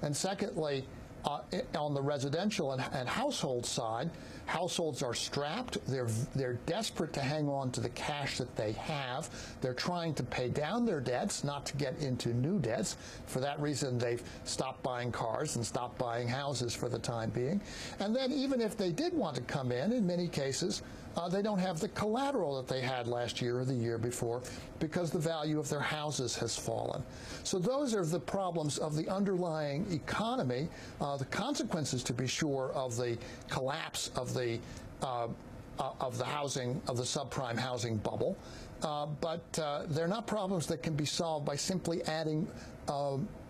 And secondly, on the residential and household side, households are strapped. They're desperate to hang on to the cash that they have. They're trying to pay down their debts, not to get into new debts. For that reason, they've stopped buying cars and stopped buying houses for the time being. And then even if they did want to come in many cases, they don't have the collateral that they had last year or the year before because the value of their houses has fallen. So those are the problems of the underlying economy, the consequences, to be sure, of the collapse of the housing, of the subprime housing bubble. But they're not problems that can be solved by simply adding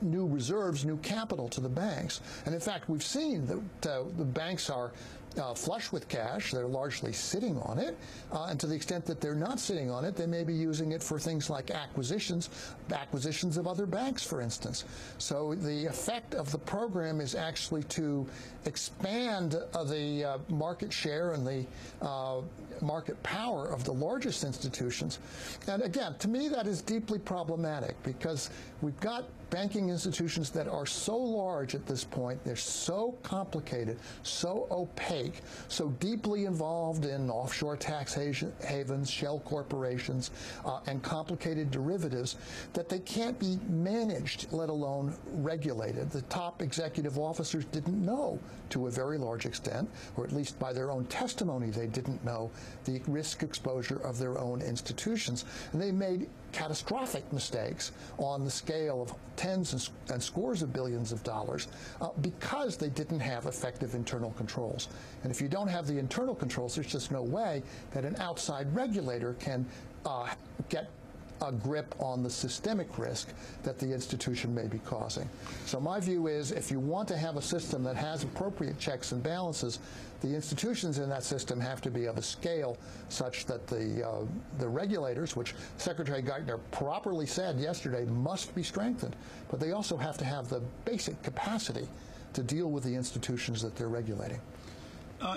new reserves, new capital to the banks. And in fact, we've seen that the banks are flush with cash. They're largely sitting on it. And to the extent that they're not sitting on it, they may be using it for things like acquisitions of other banks, for instance. So the effect of the program is actually to expand the market share and the market power of the largest institutions. And again, to me, that is deeply problematic because we've got banking institutions that are so large at this point, they're so complicated, so opaque, so deeply involved in offshore tax havens, shell corporations, and complicated derivatives that they can't be managed, let alone regulated. The top executive officers didn't know, to a very large extent, or at least by their own testimony, they didn't know the risk exposure of their own institutions. And they made catastrophic mistakes on the scale of tens and scores of billions of dollars because they didn't have effective internal controls. And if you don't have the internal controls, there's just no way that an outside regulator can get a grip on the systemic risk that the institution may be causing. So my view is if you want to have a system that has appropriate checks and balances, the institutions in that system have to be of a scale such that the regulators, which Secretary Geithner properly said yesterday must be strengthened, but they also have to have the basic capacity to deal with the institutions that they're regulating.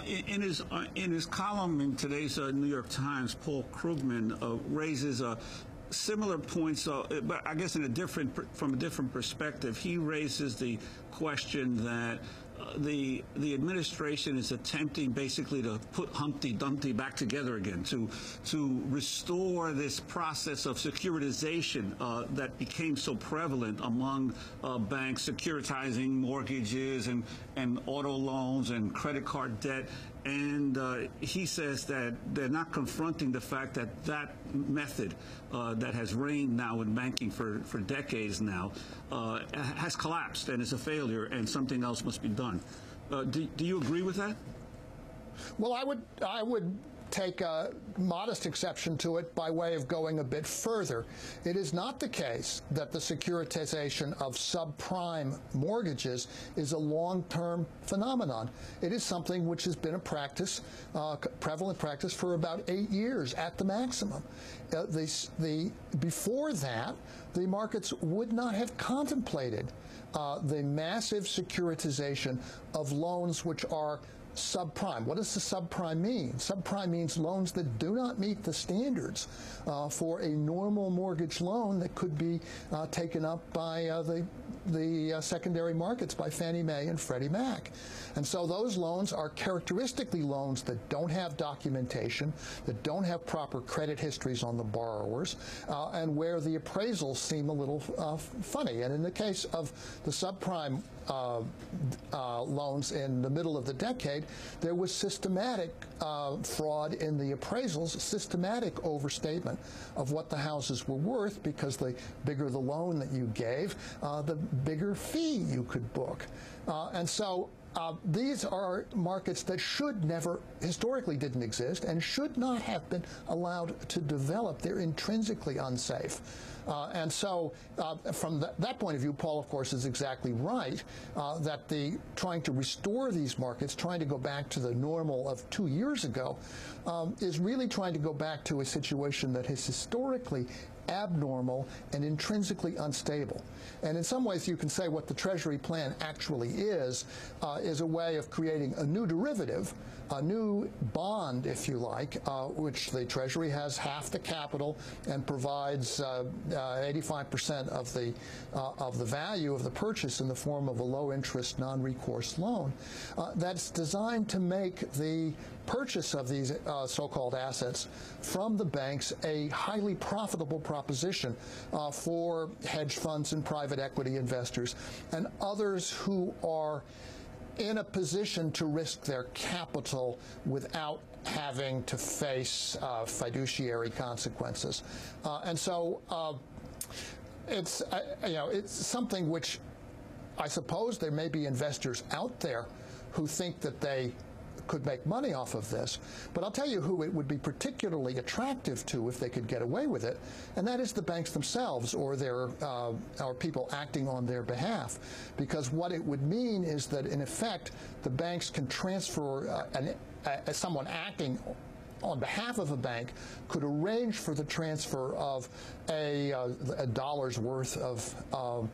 In his column in today's New York Times, Paul Krugman raises similar points, but I guess from a different perspective. He raises the question that the administration is attempting basically to put Humpty Dumpty back together again, to restore this process of securitization that became so prevalent among banks, securitizing mortgages and auto loans and credit card debt. And he says that they're not confronting the fact that that method that has reigned now in banking for decades now has collapsed and is a failure, and something else must be done. Do you agree with that? Well, I would take a modest exception to it by way of going a bit further. It is not the case that the securitization of subprime mortgages is a long-term phenomenon. It is something which has been a practice, prevalent practice, for about 8 years at the maximum. Before that, the markets would not have contemplated the massive securitization of loans which are subprime. What does the subprime mean? Subprime means loans that do not meet the standards for a normal mortgage loan that could be taken up by the secondary markets, by Fannie Mae and Freddie Mac. And so those loans are characteristically loans that don't have documentation, that don't have proper credit histories on the borrowers, and where the appraisals seem a little funny. And in the case of the subprime loans in the middle of the decade, there was systematic fraud in the appraisals, systematic overstatement of what the houses were worth, because the bigger the loan that you gave, the bigger fee you could book. And so these are markets that should never, historically didn't exist, and should not have been allowed to develop. They're intrinsically unsafe. And so from that point of view, Paul, of course, is exactly right, that trying to restore these markets, trying to go back to the normal of 2 years ago, is really trying to go back to a situation that has historically abnormal and intrinsically unstable. And in some ways, you can say what the Treasury plan actually is a way of creating a new derivative, a new bond, if you like, which the Treasury has half the capital and provides 85% of the value of the purchase in the form of a low-interest, non-recourse loan. That's designed to make the purchase of these so-called assets from the banks a highly profitable proposition for hedge funds and private equity investors and others who are in a position to risk their capital without having to face fiduciary consequences. And so it's something which I suppose there may be investors out there who think that they could make money off of this, but I'll tell you who it would be particularly attractive to if they could get away with it, and that is the banks themselves or their or people acting on their behalf, because what it would mean is that in effect the banks can transfer someone acting on behalf of a bank could arrange for the transfer of a dollar's worth of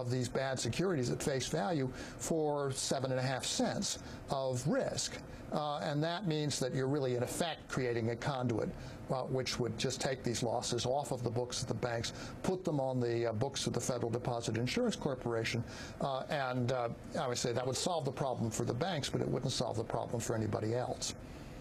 these bad securities at face value for 7.5 cents of risk. And that means that you're really, in effect, creating a conduit which would just take these losses off of the books of the banks, put them on the books of the Federal Deposit Insurance Corporation, and I would say that would solve the problem for the banks, but it wouldn't solve the problem for anybody else.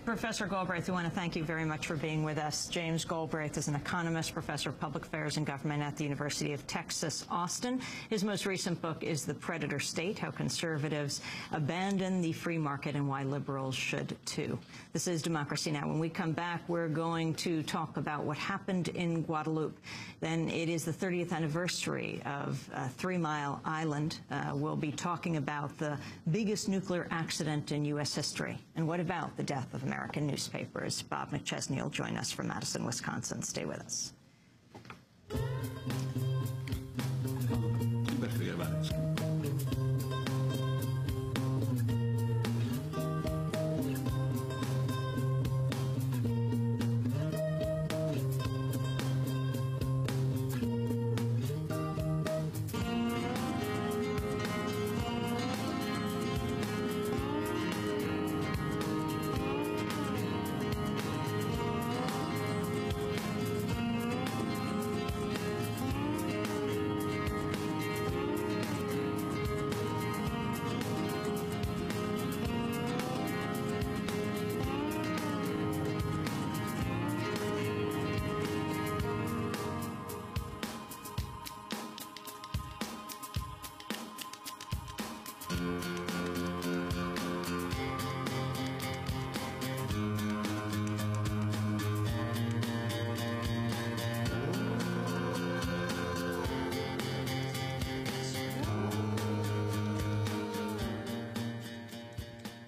Professor Galbraith, we want to thank you very much for being with us. James Galbraith is an economist, professor of public affairs and government at the University of Texas, Austin. His most recent book is The Predator State, How Conservatives Abandon the Free Market and Why Liberals Should Too. This is Democracy Now! When we come back, we're going to talk about what happened in Guadeloupe. Then it is the 30th anniversary of 3 Mile Island. We'll be talking about the biggest nuclear accident in U.S. history. And what about the death of American newspapers? Bob McChesney will join us from Madison, Wisconsin. Stay with us. You better forget about it.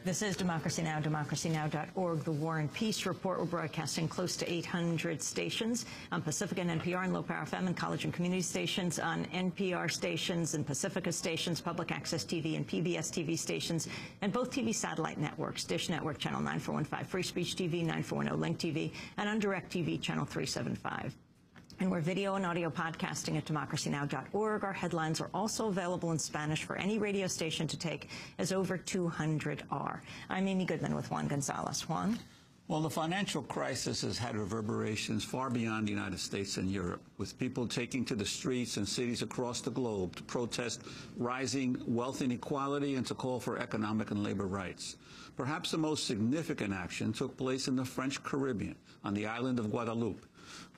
This is Democracy Now!, democracynow.org, the War and Peace Report. We're broadcasting close to 800 stations on Pacifica and NPR and Low Power FM and college and community stations, on NPR stations and Pacifica stations, public access TV and PBS TV stations, and both TV satellite networks, Dish Network Channel 9415, Free Speech TV 9410, Link TV, and on DirecTV Channel 375. And we're video and audio podcasting at democracynow.org. Our headlines are also available in Spanish for any radio station to take, as over 200 are. I'm Amy Goodman with Juan Gonzalez. Juan? Well, the financial crisis has had reverberations far beyond the United States and Europe, with people taking to the streets in cities across the globe to protest rising wealth inequality and to call for economic and labor rights. Perhaps the most significant action took place in the French Caribbean, on the island of Guadeloupe.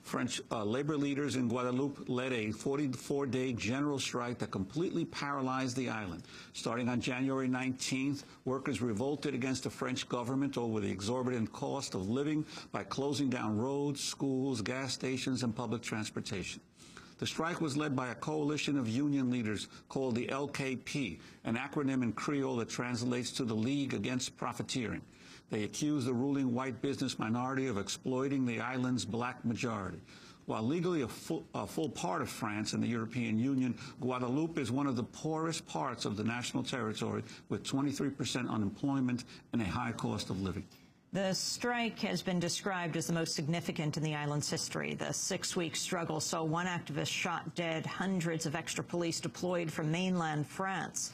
French labor leaders in Guadeloupe led a 44-day general strike that completely paralyzed the island. Starting on January 19th, workers revolted against the French government over the exorbitant cost of living by closing down roads, schools, gas stations, and public transportation. The strike was led by a coalition of union leaders called the LKP, an acronym in Creole that translates to the League Against Profiteering. They accuse the ruling white business minority of exploiting the island's black majority. While legally a full part of France and the European Union, Guadeloupe is one of the poorest parts of the national territory, with 23% unemployment and a high cost of living. The strike has been described as the most significant in the island's history. The 6-week struggle saw one activist shot dead, hundreds of extra police deployed from mainland France.